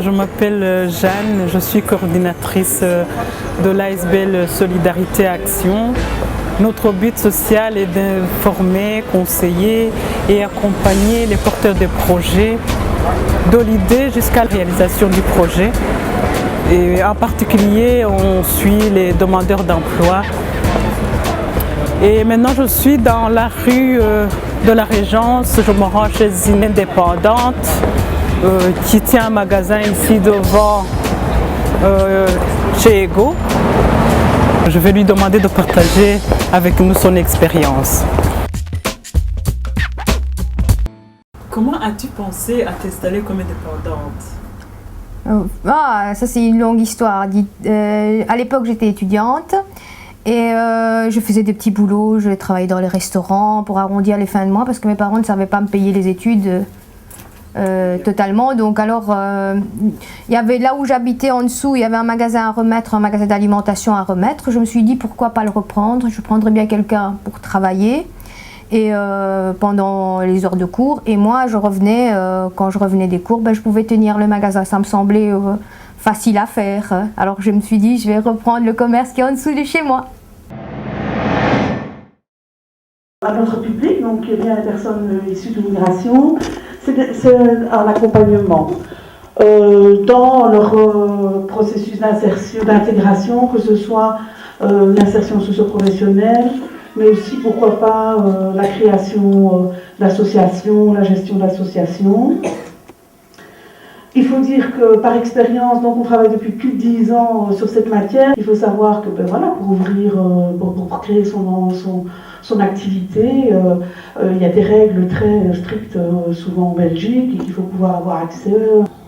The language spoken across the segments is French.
Je m'appelle Jeanne, je suis coordinatrice de l'ASBL Solidarité Action. Notre but social est de former, conseiller et accompagner les porteurs de projets de l'idée jusqu'à la réalisation du projet. Et en particulier, on suit les demandeurs d'emploi. Et maintenant, je suis dans la rue de la Régence. Je me rends chez une indépendante qui tient un magasin ici devant chez Ego. Je vais lui demander de partager avec nous son expérience. Comment as-tu pensé à t'installer comme indépendante? Ça c'est une longue histoire. À l'époque j'étais étudiante et je faisais des petits boulots, je travaillais dans les restaurants pour arrondir les fins de mois parce que mes parents ne savaient pas me payer les études totalement. Donc alors il y avait là où j'habitais en dessous, il y avait un magasin à remettre, un magasin d'alimentation à remettre. Je me suis dit pourquoi pas le reprendre, je prendrais bien quelqu'un pour travailler. Et pendant les heures de cours, et moi je revenais, quand je revenais des cours, je pouvais tenir le magasin, ça me semblait facile à faire. Alors je me suis dit, je vais reprendre le commerce qui est en dessous de chez moi. À notre public, donc il y a des personnes issues de l'immigration, c'est un accompagnement dans leur processus d'insertion, d'intégration, que ce soit l'insertion socio-professionnelle, mais aussi, pourquoi pas, la création d'associations, la gestion d'associations. Il faut dire que, par expérience, donc on travaille depuis plus de 10 ans sur cette matière. Il faut savoir que, pour ouvrir, pour créer son activité, il y a des règles très strictes, souvent en Belgique, et qu'il faut pouvoir avoir accès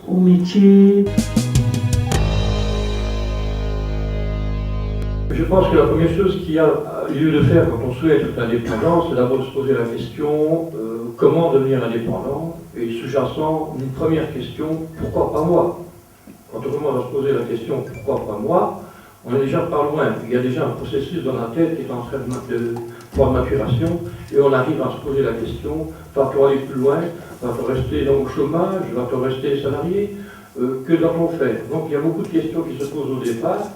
au métier. Je pense que la première chose qu'il y a lieu de faire quand on souhaite être indépendant, c'est d'abord de se poser la question comment devenir indépendant, et sous-jacent une première question, pourquoi pas moi? Quand on commence à se poser la question pourquoi pas moi, on est déjà pas loin. Il y a déjà un processus dans la tête qui est en train de maturation, et on arrive à se poser la question, va-t-on aller plus loin, va-t-on rester au chômage, va-t-on rester salarié, que doit-on faire? Donc il y a beaucoup de questions qui se posent au départ,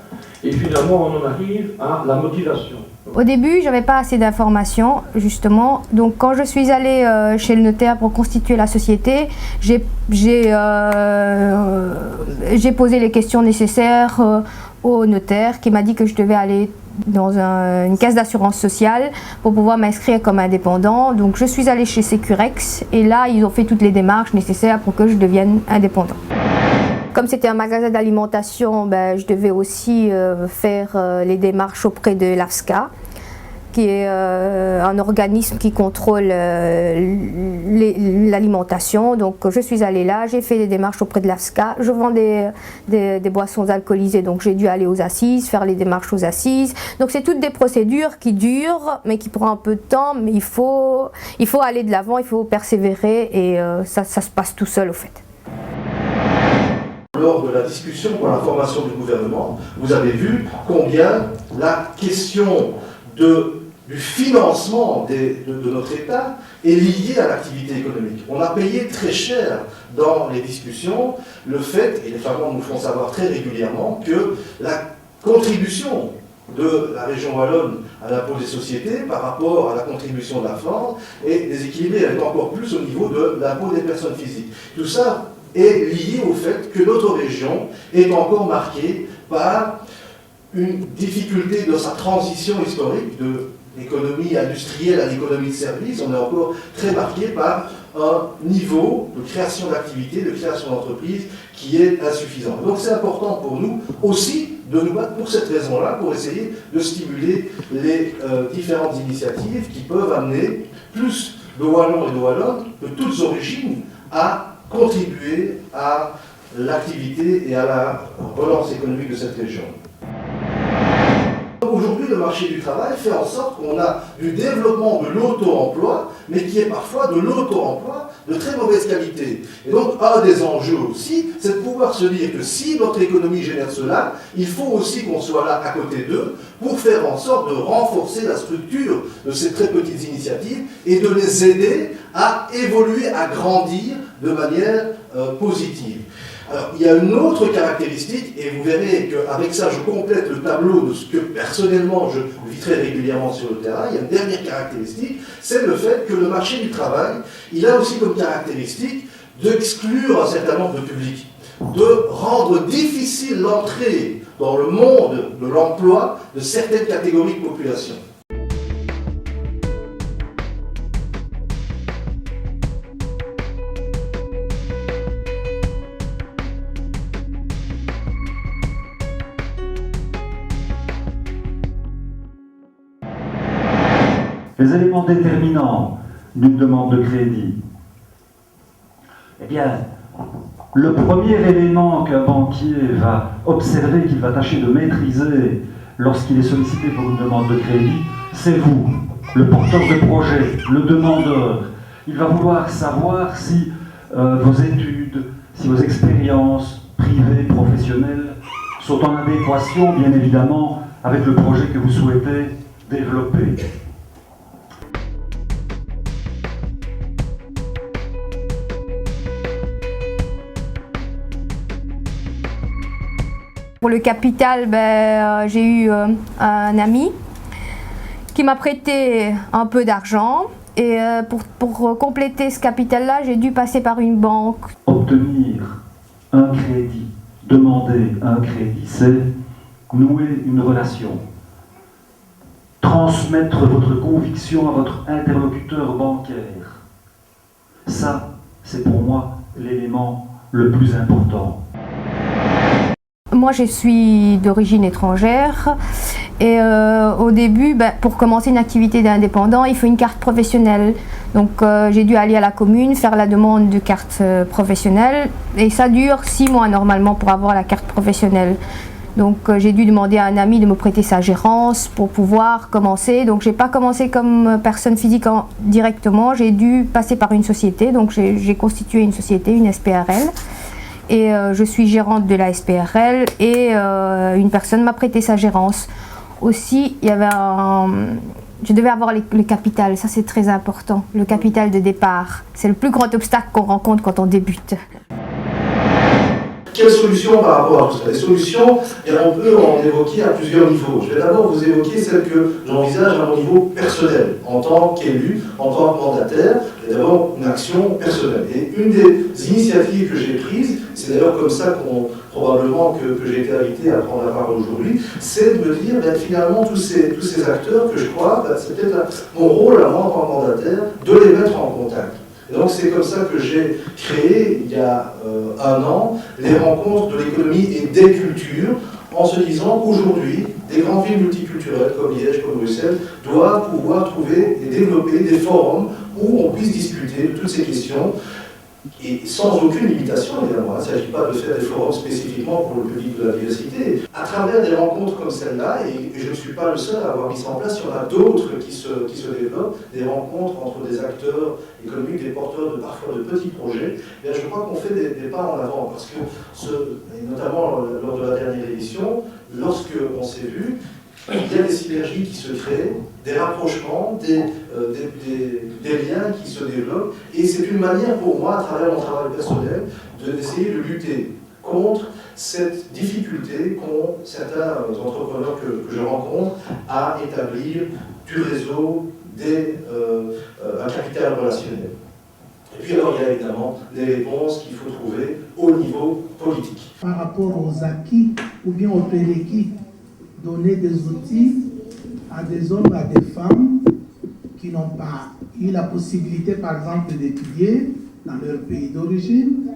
et finalement on en arrive à la motivation. Au début, j'avais pas assez d'informations, justement. Donc quand je suis allée chez le notaire pour constituer la société, j'ai posé les questions nécessaires au notaire qui m'a dit que je devais aller dans une caisse d'assurance sociale pour pouvoir m'inscrire comme indépendant. Donc je suis allée chez Securex et là ils ont fait toutes les démarches nécessaires pour que je devienne indépendant. Comme c'était un magasin d'alimentation, je devais aussi faire les démarches auprès de l'AFSCA, qui est un organisme qui contrôle l'alimentation. Donc je suis allée là, j'ai fait des démarches auprès de l'AFSCA. Je vends des boissons alcoolisées, donc j'ai dû aller aux assises, faire les démarches aux assises. Donc c'est toutes des procédures qui durent, mais qui prennent un peu de temps, mais il faut aller de l'avant, il faut persévérer et ça se passe tout seul au fait. Lors de la discussion pour la formation du gouvernement, vous avez vu combien la question du financement de notre État est liée à l'activité économique. On a payé très cher dans les discussions le fait, et les Flamands nous font savoir très régulièrement, que la contribution de la région wallonne à l'impôt des sociétés par rapport à la contribution de la France est déséquilibrée, elle est encore plus au niveau de l'impôt des personnes physiques. Tout ça est lié au fait que notre région est encore marquée par une difficulté dans sa transition historique de l'économie industrielle à l'économie de service. On est encore très marqué par un niveau de création d'activités, de création d'entreprises qui est insuffisant. Donc c'est important pour nous aussi de nous battre pour cette raison-là, pour essayer de stimuler les différentes initiatives qui peuvent amener plus de Wallons et de Wallonnes de toutes origines à contribuer à l'activité et à la relance économique de cette région. Aujourd'hui, le marché du travail fait en sorte qu'on a du développement de l'auto-emploi, mais qui est parfois de l'auto-emploi de très mauvaise qualité. Et donc, un des enjeux aussi, c'est de pouvoir se dire que si notre économie génère cela, il faut aussi qu'on soit là à côté d'eux pour faire en sorte de renforcer la structure de ces très petites initiatives et de les aider à évoluer, à grandir de manière positive. Alors, il y a une autre caractéristique, et vous verrez qu'avec ça, je complète le tableau de ce que personnellement je vis très régulièrement sur le terrain. Il y a une dernière caractéristique, c'est le fait que le marché du travail, il a aussi comme caractéristique d'exclure un certain nombre de publics, de rendre difficile l'entrée dans le monde de l'emploi de certaines catégories de population. Les éléments déterminants d'une demande de crédit. Eh bien, le premier élément qu'un banquier va observer, qu'il va tâcher de maîtriser lorsqu'il est sollicité pour une demande de crédit, c'est vous, le porteur de projet, le demandeur. Il va vouloir savoir si vos études, si vos expériences privées, professionnelles, sont en adéquation, bien évidemment, avec le projet que vous souhaitez développer. Pour le capital, j'ai eu un ami qui m'a prêté un peu d'argent et pour compléter ce capital-là, j'ai dû passer par une banque. Obtenir un crédit, demander un crédit, c'est nouer une relation, transmettre votre conviction à votre interlocuteur bancaire. Ça, c'est pour moi l'élément le plus important. Moi, je suis d'origine étrangère et au début, pour commencer une activité d'indépendant, il faut une carte professionnelle. Donc, j'ai dû aller à la commune faire la demande de carte professionnelle et ça dure 6 mois normalement pour avoir la carte professionnelle. Donc, j'ai dû demander à un ami de me prêter sa gérance pour pouvoir commencer. Donc, je n'ai pas commencé comme personne physique directement, j'ai dû passer par une société. Donc, j'ai constitué une société, une SPRL. Et je suis gérante de la SPRL et une personne m'a prêté sa gérance. Aussi, il y avait je devais avoir le capital, ça c'est très important, le capital de départ. C'est le plus grand obstacle qu'on rencontre quand on débute. Quelles solutions par rapport à tout ça? Les solutions, on peut en évoquer à plusieurs niveaux. Je vais d'abord vous évoquer celle que j'envisage à mon niveau personnel, en tant qu'élu, en tant que mandataire, et d'abord une action personnelle. Et une des initiatives que j'ai prises, c'est d'ailleurs comme ça probablement que j'ai été invité à prendre la parole aujourd'hui, c'est de me dire, finalement, tous ces acteurs que je crois, c'est peut-être mon rôle à moi en tant que mandataire, de les mettre en contact. Et donc c'est comme ça que j'ai créé, il y a 1 an, les rencontres de l'économie et des cultures, en se disant qu'aujourd'hui, des grandes villes multiculturelles comme Liège, comme Bruxelles, doivent pouvoir trouver et développer des forums où on puisse discuter de toutes ces questions, et sans aucune limitation évidemment. Il ne s'agit pas de faire des forums spécifiquement pour le public de la diversité. À travers des rencontres comme celle-là, et je ne suis pas le seul à avoir mis ça en place, il y en a d'autres qui se développent, des rencontres entre des acteurs économiques, des porteurs parfois de petits projets, et je crois qu'on fait des pas en avant, parce que, et notamment lors de la dernière édition, lorsque on s'est vu, il y a des synergies qui se créent, des rapprochements, des liens qui se développent, et c'est une manière pour moi, à travers mon travail personnel, d'essayer de lutter contre cette difficulté qu'ont certains entrepreneurs que je rencontre à établir du réseau, un capital relationnel. Et puis alors il y a évidemment des réponses qu'il faut trouver au niveau politique. Par rapport aux acquis ou bien aux prérequis, donner des outils à des hommes, à des femmes qui n'ont pas eu la possibilité, par exemple, d'étudier dans leur pays d'origine,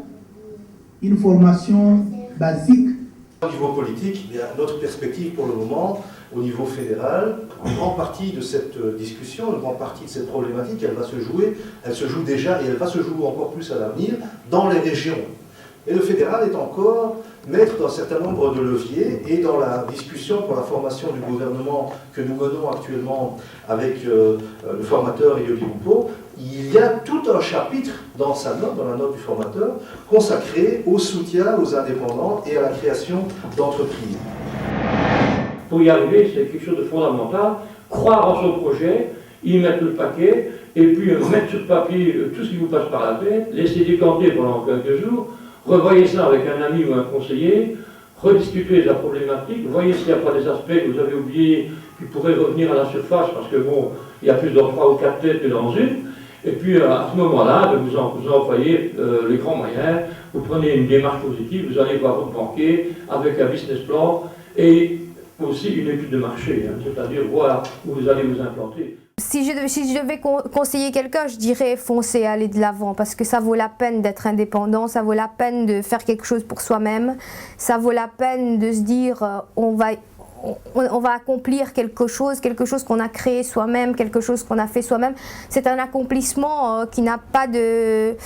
une formation basique. Au niveau politique, il y a notre perspective pour le moment, au niveau fédéral, une grande partie de cette discussion, une grande partie de cette problématique, elle se joue déjà et elle va se jouer encore plus à l'avenir dans les régions. Et le fédéral est encore maître d'un certain nombre de leviers, et dans la discussion pour la formation du gouvernement que nous menons actuellement avec le formateur Yoli Lupo, il y a tout un chapitre dans la note du formateur, consacré au soutien aux indépendants et à la création d'entreprises. Pour y arriver, c'est quelque chose de fondamental, croire en son projet, y mettre le paquet, et puis mettre sur papier tout ce qui vous passe par la tête, laisser décanter pendant quelques jours, revoyez ça avec un ami ou un conseiller, rediscutez de la problématique, voyez s'il n'y a pas des aspects que vous avez oubliés qui pourraient revenir à la surface, parce que bon, il y a plus de 3 ou 4 têtes que dans une. Et puis à ce moment-là, vous employez les grands moyens, vous prenez une démarche positive, vous allez voir votre banquier avec un business plan et aussi une étude de marché, hein, c'est-à-dire voir où vous allez vous implanter. Si je devais conseiller quelqu'un, je dirais foncez, allez de l'avant, parce que ça vaut la peine d'être indépendant, ça vaut la peine de faire quelque chose pour soi-même, ça vaut la peine de se dire on va accomplir quelque chose qu'on a créé soi-même, quelque chose qu'on a fait soi-même. C'est un accomplissement qui n'a pas de...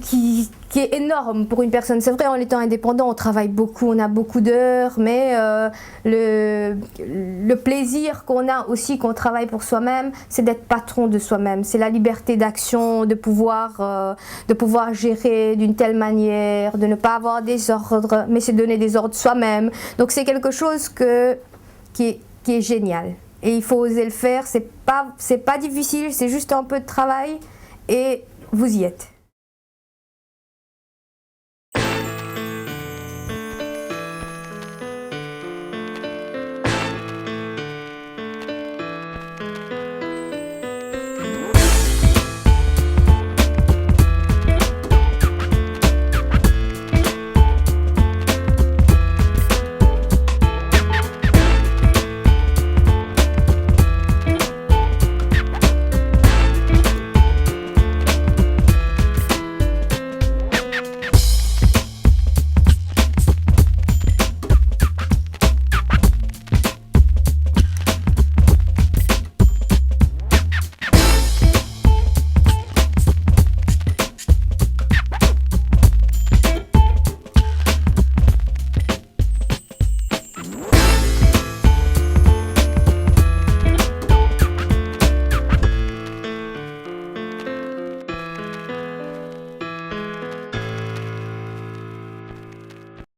qui est énorme pour une personne. C'est vrai, en étant indépendant, on travaille beaucoup, on a beaucoup d'heures, mais le plaisir qu'on a aussi quand on travaille pour soi-même, c'est d'être patron de soi-même. C'est la liberté d'action, de pouvoir gérer d'une telle manière, de ne pas avoir des ordres, mais c'est donner des ordres soi-même. Donc c'est quelque chose qui est génial. Et il faut oser le faire, c'est pas difficile, c'est juste un peu de travail et vous y êtes.